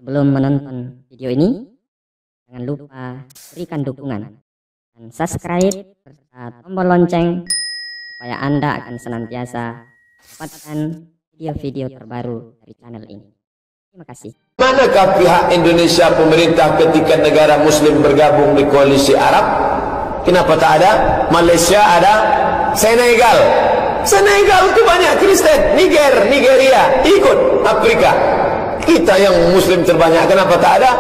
Sebelum menonton video ini, jangan lupa berikan dukungan dan subscribe serta tombol lonceng supaya Anda akan senantiasa mendapatkan video-video terbaru dari channel ini. Terima kasih. Manakah pihak Indonesia pemerintah ketika negara Muslim bergabung di koalisi Arab? Kenapa tak ada? Malaysia ada, Senegal. Senegal itu banyak Kristen, Nigeria ikut Afrika. Kita yang Muslim terbanyak, kenapa tak ada?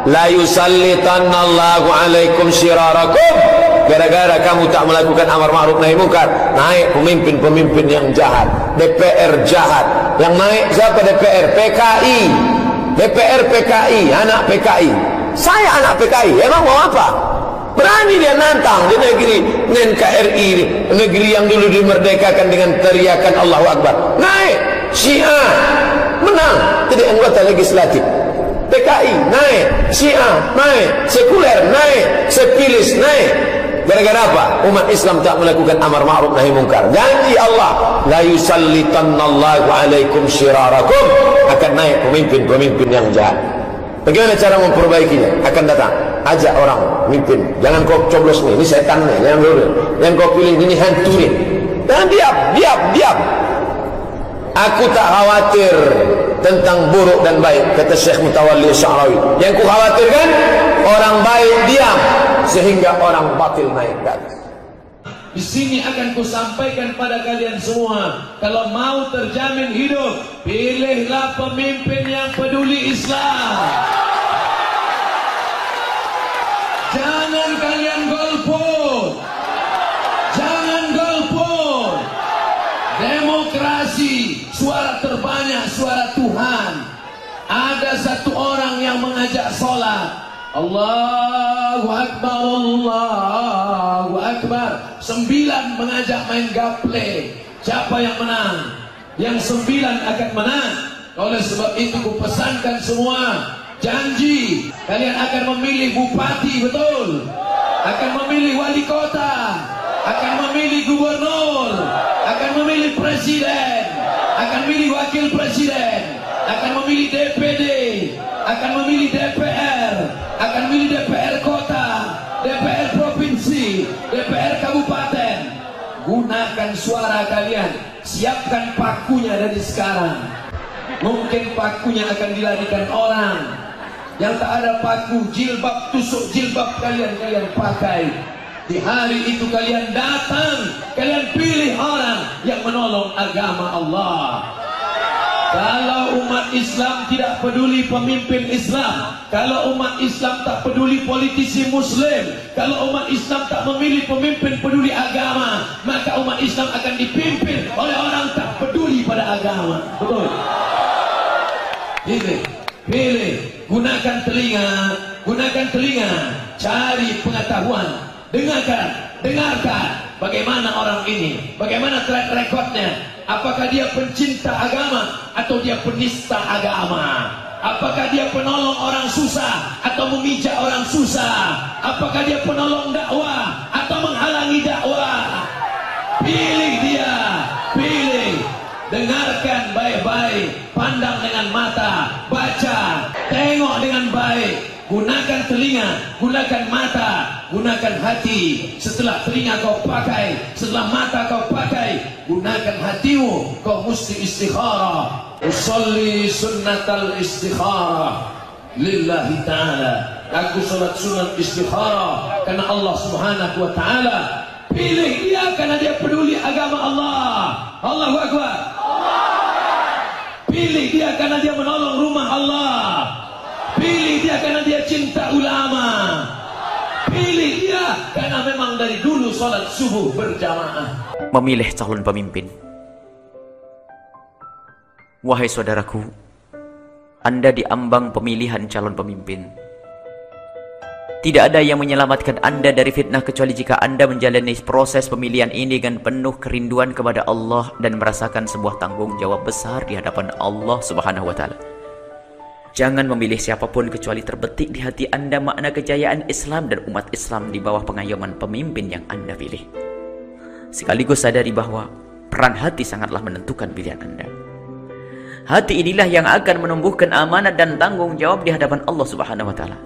La yusallitannallahu alaikum syirarakum. Gara-gara kamu tak melakukan amar ma'ruf nahi munkar, naik pemimpin-pemimpin yang jahat. DPR jahat. Yang naik siapa? DPR PKI. DPR PKI, anak PKI. Saya anak PKI, emang mau apa? Berani dia nantang di negeri NKRI, negeri yang dulu dimerdekakan dengan teriakan Allahu Akbar. Naik Syiah, menang jadi anggota legislatif. PKI naik, Syiah naik, sekuler naik, sepilis naik. Gara-gara apa? Umat Islam tak melakukan amar ma'ruf nahi munkar. Janji Allah, la yusallitannallahu alaikum syirarakum, akan naik pemimpin-pemimpin yang jahat. Bagaimana cara memperbaikinya? Akan datang, ajak orang mimpin. Jangan kau coblos nih, ini setan nih, jangan dulu. Yang kau pilih ini hantu nih. Dan diam. Aku tak khawatir tentang buruk dan baik, kata Syekh Mutawalli Sya'rawi. Yang ku khawatirkan orang baik diam sehingga orang batil naik ke atas. Di sini akan kusampaikan pada kalian semua, kalau mau terjamin hidup, pilihlah pemimpin yang peduli Islam. Jangan kalian golput. Jangan golput. Demokrasi, suara terbanyak, suara Tuhan. Ada satu orang yang mengajak sholat. Allahu Akbar, Allahu Akbar. 9 mengajak main gaple. Siapa yang menang? Yang 9 akan menang. Oleh sebab itu kupesankan semua, janji kalian akan memilih bupati, betul? Akan memilih wali kota, akan memilih gubernur, akan memilih presiden, akan memilih wakil presiden, akan memilih DPD, akan memilih DPR, akan memilih DPR kota, DPR provinsi, DPR kabupaten. Gunakan suara kalian, siapkan pakunya dari sekarang. Mungkin pakunya akan dilarikan orang. Yang tak ada paku, jilbab, tusuk jilbab kalian pakai. Di hari itu kalian datang, kalian pilih orang yang menolong agama Allah. Kalau umat Islam tidak peduli pemimpin Islam, kalau umat Islam tak peduli politisi Muslim, kalau umat Islam tak memilih pemimpin peduli agama, maka umat Islam akan dipimpin oleh orang tak peduli pada agama. Betul? Pilih, gunakan telinga, cari pengetahuan, dengarkan bagaimana orang ini, bagaimana track recordnya. Apakah dia pencinta agama atau dia penista agama? Apakah dia penolong orang susah atau memijak orang susah? Apakah dia penolong dakwah atau menghalangi dakwah? Pilih dia, pilih. Dengarkan baik-baik, pandang dengan mata, baca, tengok dengan baik. Gunakan telinga, gunakan mata, gunakan hati. Setelah telinga kau pakai, setelah mata kau pakai, gunakan hatimu. Kau mesti istikharah. Usolli sunnatal istikharah lillahi ta'ala. Aku salat sunat istikharah karena Allah subhanahu wa ta'ala. Pilih dia karena dia peduli agama Allah. Allahu Akbar. Pilih dia karena dia menolong rumah Allah. Pilih dia karena dia cinta ulama. Pilih dia karena memang dari dulu sholat subuh berjamaah. Memilih calon pemimpin. Wahai saudaraku, Anda diambang pemilihan calon pemimpin. Tidak ada yang menyelamatkan Anda dari fitnah kecuali jika Anda menjalani proses pemilihan ini dengan penuh kerinduan kepada Allah dan merasakan sebuah tanggung jawab besar di hadapan Allah Subhanahu wa Ta'ala. Jangan memilih siapapun kecuali terbetik di hati Anda makna kejayaan Islam dan umat Islam di bawah pengayoman pemimpin yang Anda pilih. Sekaligus sadari bahwa peran hati sangatlah menentukan pilihan Anda. Hati inilah yang akan menumbuhkan amanat dan tanggung jawab di hadapan Allah Subhanahu wa taala.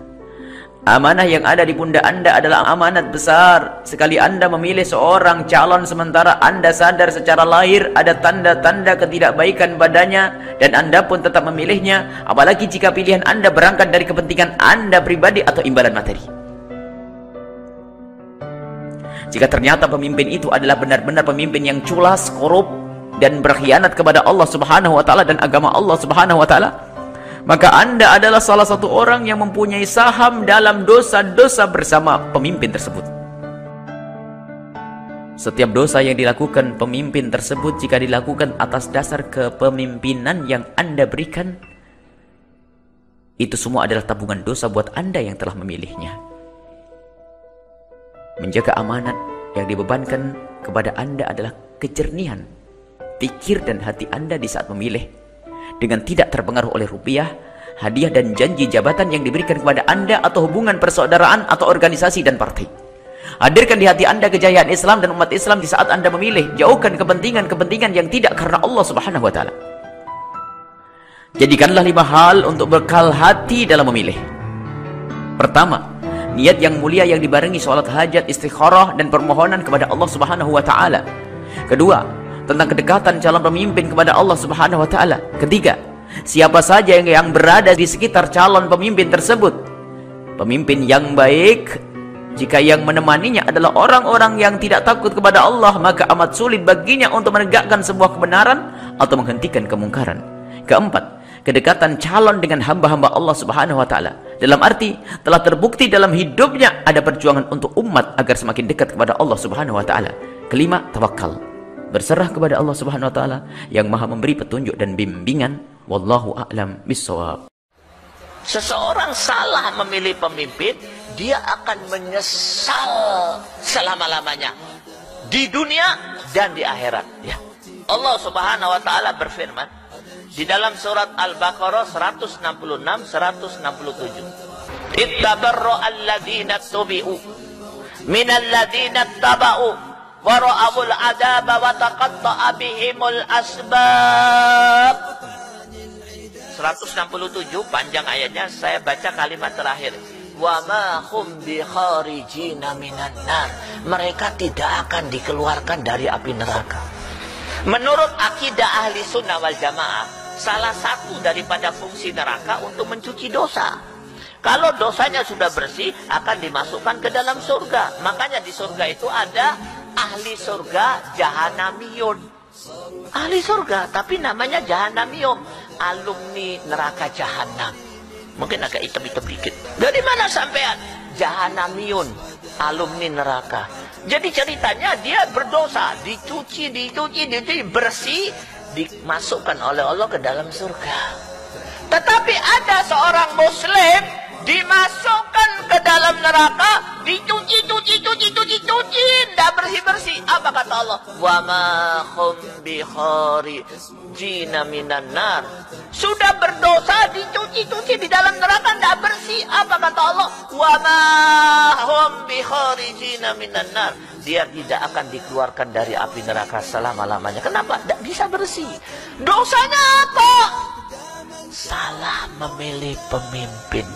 Amanah yang ada di pundak Anda adalah amanat besar. Sekali Anda memilih seorang calon sementara Anda sadar secara lahir ada tanda-tanda ketidakbaikan badannya dan Anda pun tetap memilihnya, apalagi jika pilihan Anda berangkat dari kepentingan Anda pribadi atau imbalan materi. Jika ternyata pemimpin itu adalah benar-benar pemimpin yang culas, korup, dan berkhianat kepada Allah Subhanahu wa taala dan agama Allah Subhanahu wa taala, maka Anda adalah salah satu orang yang mempunyai saham dalam dosa-dosa bersama pemimpin tersebut. Setiap dosa yang dilakukan pemimpin tersebut, jika dilakukan atas dasar kepemimpinan yang Anda berikan, itu semua adalah tabungan dosa buat Anda yang telah memilihnya. Menjaga amanat yang dibebankan kepada Anda adalah kejernihan pikir dan hati Anda di saat memilih, dengan tidak terpengaruh oleh rupiah, hadiah dan janji jabatan yang diberikan kepada Anda atau hubungan persaudaraan atau organisasi dan partai. Hadirkan di hati Anda kejayaan Islam dan umat Islam di saat Anda memilih. Jauhkan kepentingan-kepentingan yang tidak karena Allah Subhanahu wa taala. Jadikanlah 5 hal untuk bekal hati dalam memilih. Pertama, niat yang mulia yang dibarengi sholat hajat, istikharah dan permohonan kepada Allah Subhanahu wa taala. Kedua, tentang kedekatan calon pemimpin kepada Allah Subhanahu wa taala. Ketiga, siapa saja yang berada di sekitar calon pemimpin tersebut. Pemimpin yang baik, jika yang menemaninya adalah orang-orang yang tidak takut kepada Allah, maka amat sulit baginya untuk menegakkan sebuah kebenaran atau menghentikan kemungkaran. Keempat, kedekatan calon dengan hamba-hamba Allah Subhanahu wa taala. Dalam arti telah terbukti dalam hidupnya ada perjuangan untuk umat agar semakin dekat kepada Allah Subhanahu wa taala. Kelima, tawakal. Berserah kepada Allah Subhanahu wa taala yang Maha memberi petunjuk dan bimbingan. Wallahu a'lam bissawab. Seseorang salah memilih pemimpin, dia akan menyesal selama-lamanya di dunia dan di akhirat, ya. Allah Subhanahu wa taala berfirman di dalam surat Al-Baqarah 166 167. Ittabarra alladziina tubi'u minal ladziina taba'u wa ra'awul 'adaba wa taqatta'a bihimul asbab. 167 panjang ayatnya, saya baca kalimat terakhir. Wa ma hum bi kharijina minan nar. Mereka tidak akan dikeluarkan dari api neraka. Menurut akidah ahli sunnah wal jamaah, salah satu daripada fungsi neraka untuk mencuci dosa. Kalau dosanya sudah bersih, akan dimasukkan ke dalam surga. Makanya di surga itu ada ahli surga jahanamiyun. Ahli surga, tapi namanya jahanamiyun. Alumni neraka jahanam. Mungkin agak hitam-hitam dikit. Dari mana sampean? Jahanamiyun, alumni neraka. Jadi ceritanya dia berdosa, dicuci, bersih, dimasukkan oleh Allah ke dalam surga. Tetapi ada seorang muslim dimasukkan ke dalam neraka, dicuci, tidak bersih-bersih. Apa kata Allah? Wa ma hum bi kharijina minan nar. Sudah berdosa, dicuci di dalam neraka, tidak bersih. Apa kata Allah? Wa ma hum bi kharijina minan nar. Dia tidak akan dikeluarkan dari api neraka selama-lamanya. Kenapa? Tidak bisa bersih. Dosanya apa? Salah memilih pemimpin.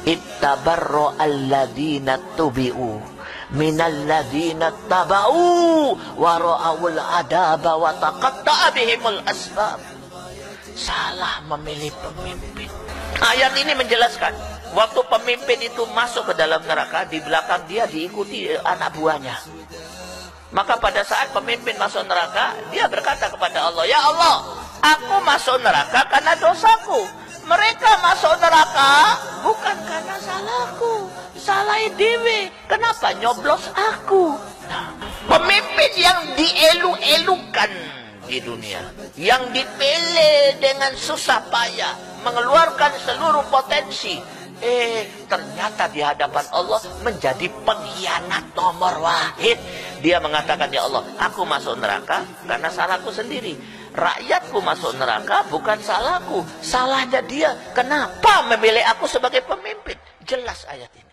Ittabarra alladzina tubi'u minal ladzina taba'u wa ra'awul adaba wa taqatta'a bihimul asbab. Salah memilih pemimpin. Ayat ini menjelaskan, waktu pemimpin itu masuk ke dalam neraka, di belakang dia diikuti anak buahnya. Maka pada saat pemimpin masuk neraka, dia berkata kepada Allah, "Ya Allah, aku masuk neraka karena dosaku. Mereka masuk neraka bukan karena salahku. Salah dewe. Kenapa nyoblos aku?" Nah, pemimpin yang dielu-elukan di dunia, yang dipilih dengan susah payah, mengeluarkan seluruh potensi, ternyata di hadapan Allah menjadi pengkhianat nomor wahid. Dia mengatakan, "Ya Allah, aku masuk neraka karena salahku sendiri. Rakyatku masuk neraka bukan salahku, salahnya dia. Kenapa memilih aku sebagai pemimpin?" Jelas ayat ini.